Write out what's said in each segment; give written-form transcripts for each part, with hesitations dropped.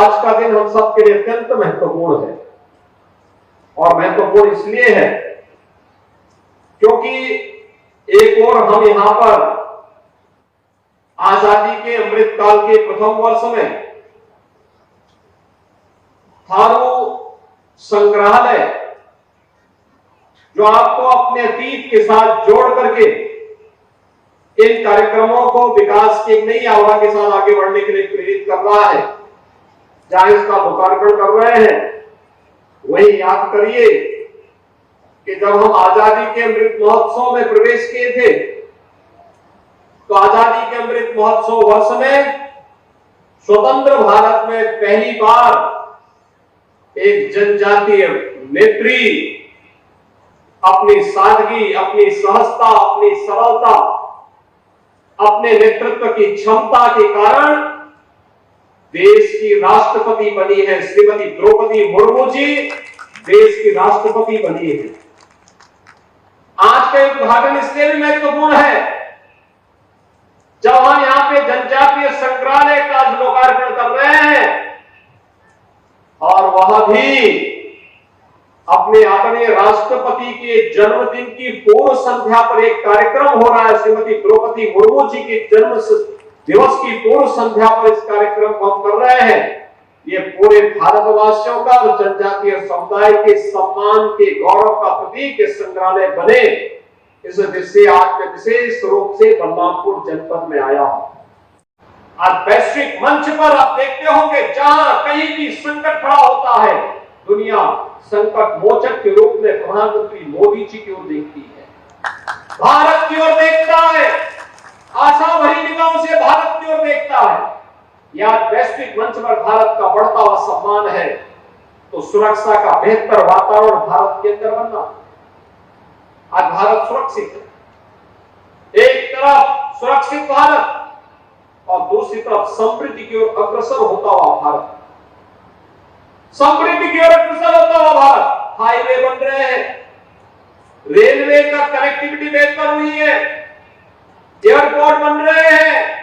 आज का दिन हम सबके लिए अत्यंत महत्वपूर्ण है। और महत्वपूर्ण इसलिए है क्योंकि एक और हम यहां पर आजादी के अमृत काल के प्रथम वर्ष में थारू संग्रहालय, जो आपको अपने अतीत के साथ जोड़ करके इन कार्यक्रमों को विकास की एक नई आवाज के साथ आगे बढ़ने के लिए प्रेरित कर रहा है, जहां इसका लोकार्पण कर रहे हैं, वही याद करिए कि जब हम आजादी के अमृत महोत्सव में प्रवेश किए थे, तो आजादी के अमृत महोत्सव वर्ष में स्वतंत्र भारत में पहली बार एक जनजातीय नेत्री अपनी सादगी, अपनी सहजता, अपनी सरलता, अपने नेतृत्व की क्षमता के कारण देश की राष्ट्रपति बनी है। श्रीमती द्रौपदी मुर्मू जी देश की राष्ट्रपति बनी है। आज का उद्घाटन इसलिए भी महत्वपूर्ण है, जब हम यहां पे जनजातीय संग्रहालय का लोकार्पण कर रहे हैं और वह भी अपने आदरणीय राष्ट्रपति के जन्मदिन की पूर्व संध्या पर एक कार्यक्रम हो रहा है। श्रीमती द्रौपदी मुर्मू जी के जन्म दिवस की पूर्व संध्या पर इस कार्यक्रम को हम कर रहे हैं। ये पूरे भारतवासियों का और जनजातीय समुदाय के सम्मान के गौरव का प्रतीक संग्रहालय बने, इस दृष्टि आज मैं विशेष रूप से बलरामपुर जनपद में आया हूं। आज वैश्विक मंच पर आप देखते होंगे, जहां कहीं भी संकट खड़ा होता है, दुनिया संकट मोचक के रूप में प्रधानमंत्री मोदी जी की ओर देखती है, भारत की ओर देखता है, आशा भरी निगाहों से भारत की ओर देखता है। यह वैश्विक मंच पर भारत का बढ़ता हुआ सम्मान है, तो सुरक्षा का बेहतर वातावरण भारत के अंदर बनना। आज भारत सुरक्षित है, एक तरफ सुरक्षित भारत और दूसरी तरफ समृद्धि की ओर अग्रसर होता हुआ भारत, समृद्धि की ओर अग्रसर होता हुआ भारत। हाईवे बन रहे हैं, रेलवे का कनेक्टिविटी बेहतर हुई है, एयरपोर्ट बन रहे हैं,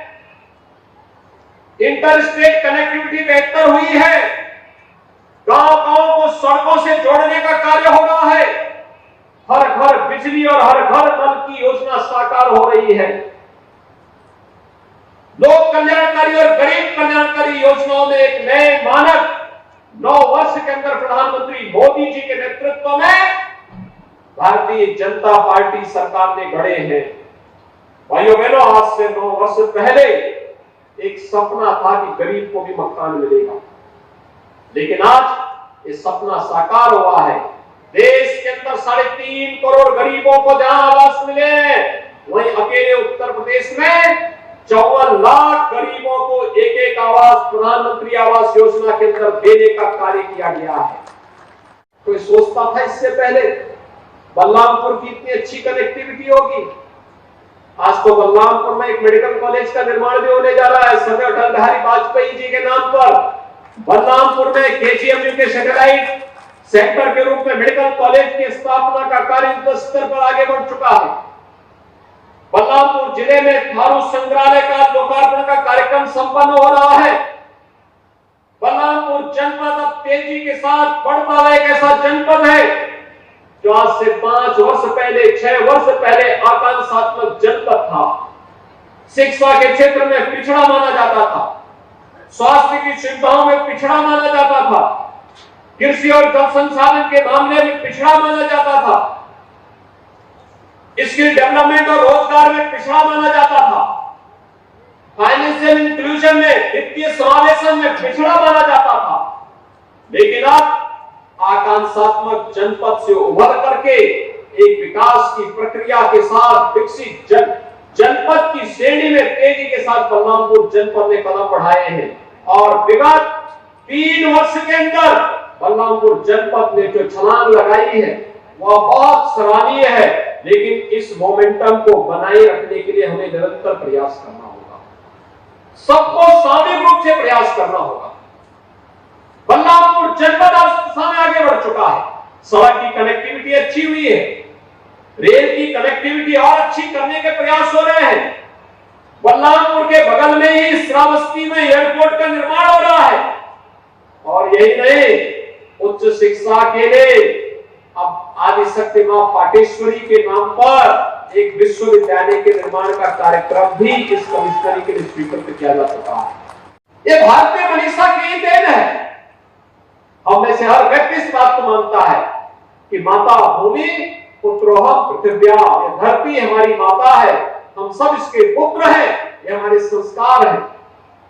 इंटर स्टेट कनेक्टिविटी बेहतर हुई है, गांव-गांव को सड़कों से जोड़ने का कार्य हो रहा है, हर घर बिजली और हर घर नल की योजना साकार हो रही है। लोक कल्याणकारी और गरीब कल्याणकारी योजनाओं में एक नए मानक 9 वर्ष के अंदर प्रधानमंत्री मोदी जी के नेतृत्व में भारतीय जनता पार्टी सरकार ने गढ़े हैं। भाइयों बहनों, आज से 9 वर्ष पहले एक सपना था कि गरीब को भी मकान मिलेगा, लेकिन आज ये सपना साकार हुआ है। देश के अंदर 3.5 करोड़ गरीबों को जहां आवास मिले, वहीं अकेले उत्तर प्रदेश में 54 लाख गरीबों को एक आवास प्रधानमंत्री आवास योजना के अंदर देने का कार्य किया गया है। कोई सोचता था इससे पहले बलरामपुर की इतनी अच्छी कनेक्टिविटी होगी? आज तो बलरामपुर में एक मेडिकल कॉलेज का निर्माण भी होने जा रहा है, समय अटल बिहारी वाजपेयी जी के नाम पर। बलरामपुर में केजीएमयू के सैटेलाइट सेंटर के रूप में मेडिकल कॉलेज की स्थापना का कार्य युद्ध स्तर पर आगे बढ़ चुका है। बलरामपुर जिले में थारू संग्रहालय का लोकार्पण का कार्यक्रम संपन्न हो रहा है। बलरामपुर जनपद अब तेजी के साथ बढ़ता हुआ एक ऐसा जनपद है जो आज से 5 वर्ष पहले, 6 वर्ष पहले आकांक्षात्मक जनपद था। शिक्षा के क्षेत्र में पिछड़ा माना जाता था, स्वास्थ्य की सुविधाओं में पिछड़ा माना जाता था, कृषि और जल संसाधन के मामले में पिछड़ा माना जाता था, स्किल डेवलपमेंट और रोजगार में पिछड़ा माना जाता था, फाइनेंशियल इंक्लूजन में, वित्तीय समावेशन में पिछड़ा माना जाता था। लेकिन अब आकांक्षात्मक जनपद से उभर करके एक विकास की प्रक्रिया के साथ विकसित जनपद की श्रेणी में तेजी के साथ बलरामपुर जनपद ने कदम बढ़ाए हैं। और विगत 3 वर्ष के अंदर बलरामपुर जनपद ने जो छलांग लगाई है वह बहुत सराहनीय है, लेकिन इस मोमेंटम को बनाए रखने के लिए हमें निरंतर प्रयास करना होगा, सबको सामूहिक रूप से प्रयास करना होगा। बलरामपुर जनपद समय आगे बढ़ चुका है, सड़क की कनेक्टिविटी अच्छी हुई है, रेल की कनेक्टिविटी और अच्छी करने के प्रयास हो रहे हैं। बलरामपुर के बगल में ही श्रावस्ती में एयरपोर्ट का निर्माण हो रहा है। और यही नहीं, उच्च शिक्षा के लिए अब आदिशक्ति मां पाटेश्वरी के नाम पर एक विश्वविद्यालय के निर्माण का कार्यक्रम भी इस कमिश्नरी के लिए स्वीकृत किया जा चुका है। ये भारतीय मनीषा की देन है। हम में से हर व्यक्ति इस बात को मानता है कि माता भूमि पुत्रोहम पृथिव्या, ये धरती हमारी माता है, हम सब इसके पुत्र हैं, ये हमारे संस्कार हैं।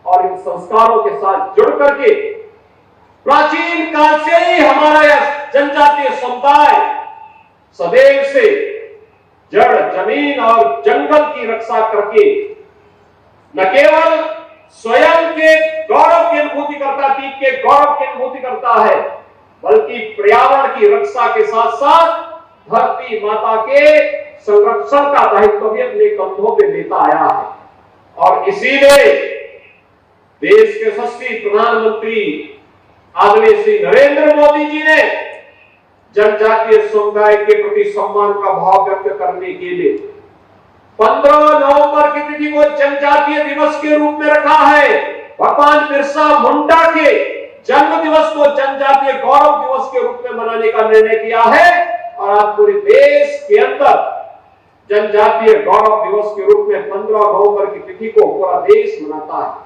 और इन संस्कारों के साथ जुड़ करके प्राचीन काल से ही हमारा यह जनजातीय समुदाय सदैव से जड़ जमीन और जंगल की रक्षा करके न केवल स्वयं के गौरव की अनुभूति करता, अतीत के गौरव की अनुभूति करता है, बल्कि पर्यावरण की रक्षा के साथ साथ धरती माता के संरक्षण का दायित्व भी अपने कंधों पे लेता आया है। और इसीलिए देश के यशस्वी प्रधानमंत्री आदरणीय श्री नरेंद्र मोदी जी ने जनजातीय समुदाय के प्रति सम्मान का भाव व्यक्त करने के लिए 15 नवंबर की तिथि को जनजातीय दिवस के रूप में रखा है। भगवान बिरसा मुंडा के जन्म दिवस को जनजातीय गौरव दिवस के रूप में मनाने का निर्णय किया है और आज पूरे देश के अंदर जनजातीय गौरव दिवस के रूप में 15 नवंबर की तिथि को पूरा देश मनाता है।